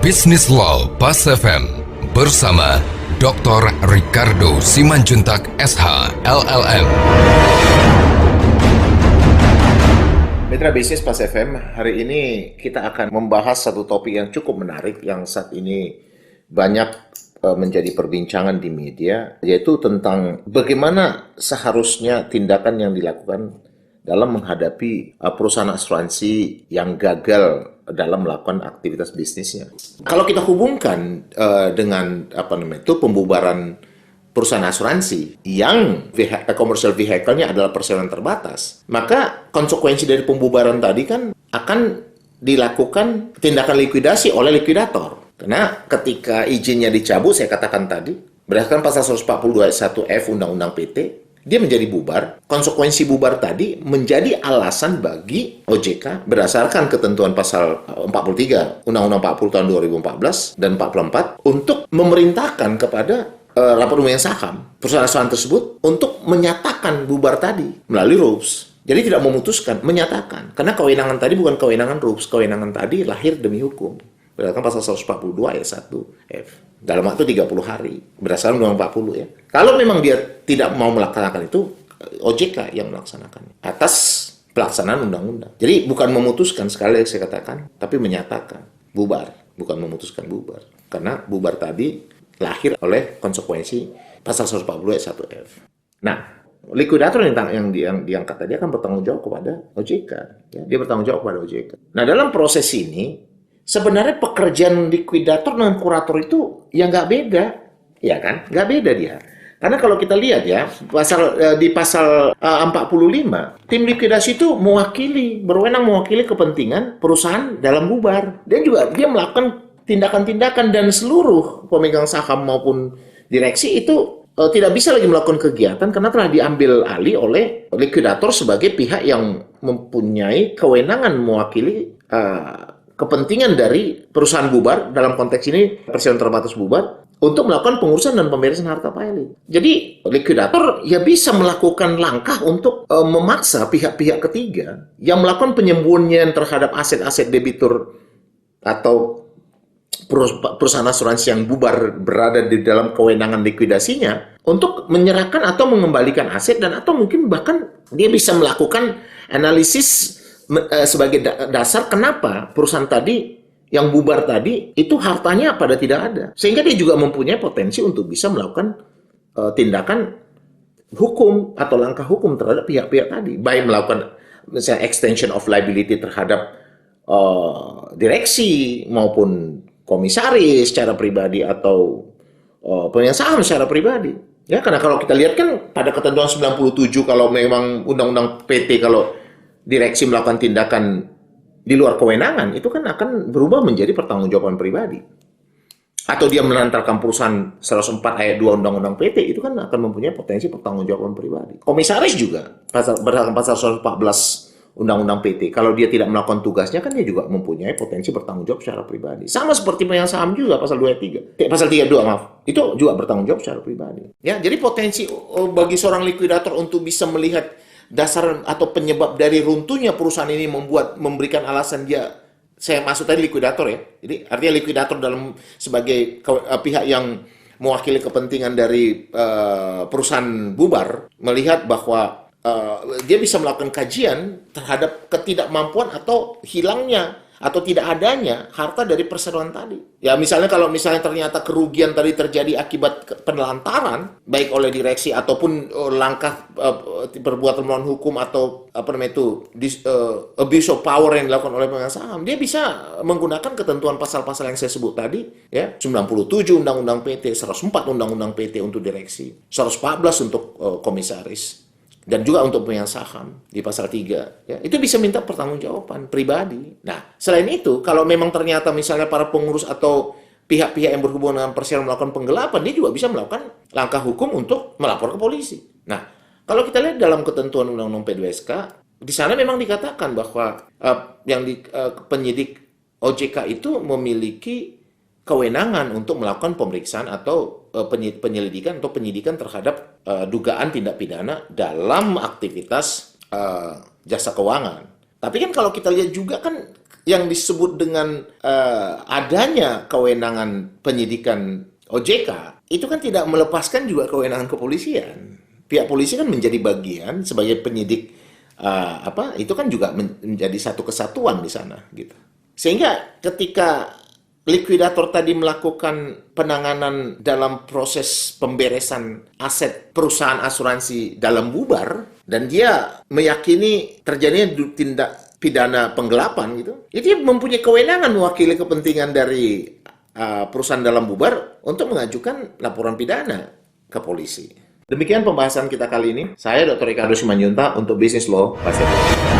Business Law Pas FM bersama Dr. Ricardo Simanjuntak SH LLM. Mitra Bisnis Pas FM, hari ini kita akan membahas satu topik yang cukup menarik yang saat ini banyak menjadi perbincangan di media, yaitu tentang bagaimana seharusnya tindakan yang dilakukan dalam menghadapi perusahaan asuransi yang gagal dalam melakukan aktivitas bisnisnya. Kalau kita hubungkan dengan pembubaran perusahaan asuransi yang commercial vehicle-nya adalah perseroan terbatas, maka konsekuensi dari pembubaran tadi kan akan dilakukan tindakan likuidasi oleh likuidator. Karena ketika izinnya dicabut, saya katakan tadi, berdasarkan pasal 142 ayat 1F Undang-Undang PT, dia menjadi bubar. Konsekuensi bubar tadi menjadi alasan bagi OJK berdasarkan ketentuan pasal 43 Undang-Undang 40 tahun 2014 dan 44 untuk memerintahkan kepada lapor pemegang saham perusahaan asuransi tersebut untuk menyatakan bubar tadi melalui rules. Jadi tidak memutuskan, menyatakan. Karena kewenangan tadi bukan kewenangan rules, kewenangan tadi lahir demi hukum. Berdasarkan pasal 142 ayat 1F. Dalam waktu 30 hari. Berdasarkan Undang-Undang 40 ya. Kalau memang dia tidak mau melaksanakan itu, OJK yang melaksanakan. Atas pelaksanaan undang-undang. Jadi bukan memutuskan, sekali lagi saya katakan, tapi menyatakan bubar. Bukan memutuskan bubar. Karena bubar tadi lahir oleh konsekuensi pasal 142 ayat 1F. Nah, likuidator yang diangkat tadi akan bertanggung jawab kepada OJK. Ya, dia bertanggung jawab kepada OJK. Nah, dalam proses ini, sebenarnya pekerjaan likuidator dengan kurator itu ya nggak beda, ya kan? Nggak beda dia. Karena kalau kita lihat ya, di pasal 45, tim likuidasi itu berwenang mewakili kepentingan perusahaan dalam bubar. Dan juga dia melakukan tindakan-tindakan dan seluruh pemegang saham maupun direksi itu tidak bisa lagi melakukan kegiatan karena telah diambil alih oleh likuidator sebagai pihak yang mempunyai kewenangan mewakili kepentingan dari perusahaan bubar, dalam konteks ini perseroan terbatas bubar, untuk melakukan pengurusan dan pemberesan harta piling. Jadi, likuidator ya bisa melakukan langkah untuk memaksa pihak-pihak ketiga yang melakukan penyembunyian terhadap aset-aset debitur atau perusahaan asuransi yang bubar berada di dalam kewenangan likuidasinya untuk menyerahkan atau mengembalikan aset dan atau mungkin bahkan dia bisa melakukan analisis sebagai dasar kenapa perusahaan tadi yang bubar tadi itu hartanya pada tidak ada. Sehingga dia juga mempunyai potensi untuk bisa melakukan tindakan hukum atau langkah hukum terhadap pihak-pihak tadi. Baik melakukan misalnya extension of liability terhadap direksi maupun komisaris secara pribadi atau pemegang saham secara pribadi. Ya, karena kalau kita lihat kan pada ketentuan 97 kalau memang undang-undang PT kalau direksi melakukan tindakan di luar kewenangan, itu kan akan berubah menjadi pertanggungjawaban pribadi. Atau dia menantarkan perusahaan 104 ayat 2 Undang-Undang PT, itu kan akan mempunyai potensi pertanggungjawaban pribadi. Komisaris juga, berdasarkan pasal 114 Undang-Undang PT, kalau dia tidak melakukan tugasnya, kan dia juga mempunyai potensi bertanggung jawab secara pribadi. Sama seperti pemegang saham juga, pasal 32, maaf. Itu juga bertanggung jawab secara pribadi. Ya, jadi potensi bagi seorang likuidator untuk bisa melihat dasar atau penyebab dari runtuhnya perusahaan ini memberikan alasan saya maksud tadi likuidator ya. Jadi artinya likuidator sebagai pihak yang mewakili kepentingan dari perusahaan bubar melihat bahwa dia bisa melakukan kajian terhadap ketidakmampuan atau hilangnya atau tidak adanya harta dari perseroan tadi. Ya misalnya kalau ternyata kerugian tadi terjadi akibat penelantaran baik oleh direksi ataupun langkah perbuatan melawan hukum atau abuse of power yang dilakukan oleh pemegang saham, dia bisa menggunakan ketentuan pasal-pasal yang saya sebut tadi ya, 97 Undang-Undang PT, 104 Undang-Undang PT untuk direksi, 114 untuk komisaris. Dan juga untuk pemegang saham di pasal 3. Ya, itu bisa minta pertanggungjawaban pribadi. Nah, selain itu, kalau memang ternyata misalnya para pengurus atau pihak-pihak yang berhubungan dengan perseroan melakukan penggelapan, dia juga bisa melakukan langkah hukum untuk melapor ke polisi. Nah, kalau kita lihat dalam ketentuan Undang-Undang P2SK, di sana memang dikatakan bahwa penyidik OJK itu memiliki kewenangan untuk melakukan pemeriksaan atau penyelidikan atau penyidikan terhadap dugaan tindak pidana dalam aktivitas jasa keuangan. Tapi kan kalau kita lihat juga kan yang disebut dengan adanya kewenangan penyidikan OJK itu kan tidak melepaskan juga kewenangan kepolisian. Pihak polisi kan menjadi bagian sebagai penyidik itu kan juga menjadi satu kesatuan di sana gitu. Sehingga ketika likuidator tadi melakukan penanganan dalam proses pemberesan aset perusahaan asuransi dalam bubar dan dia meyakini terjadinya tindak pidana penggelapan gitu, itu dia mempunyai kewenangan mewakili kepentingan dari perusahaan dalam bubar untuk mengajukan laporan pidana ke polisi. Demikian pembahasan kita kali ini. Saya Dr. Ricardo Simanjuntak untuk Business Law Pasifik.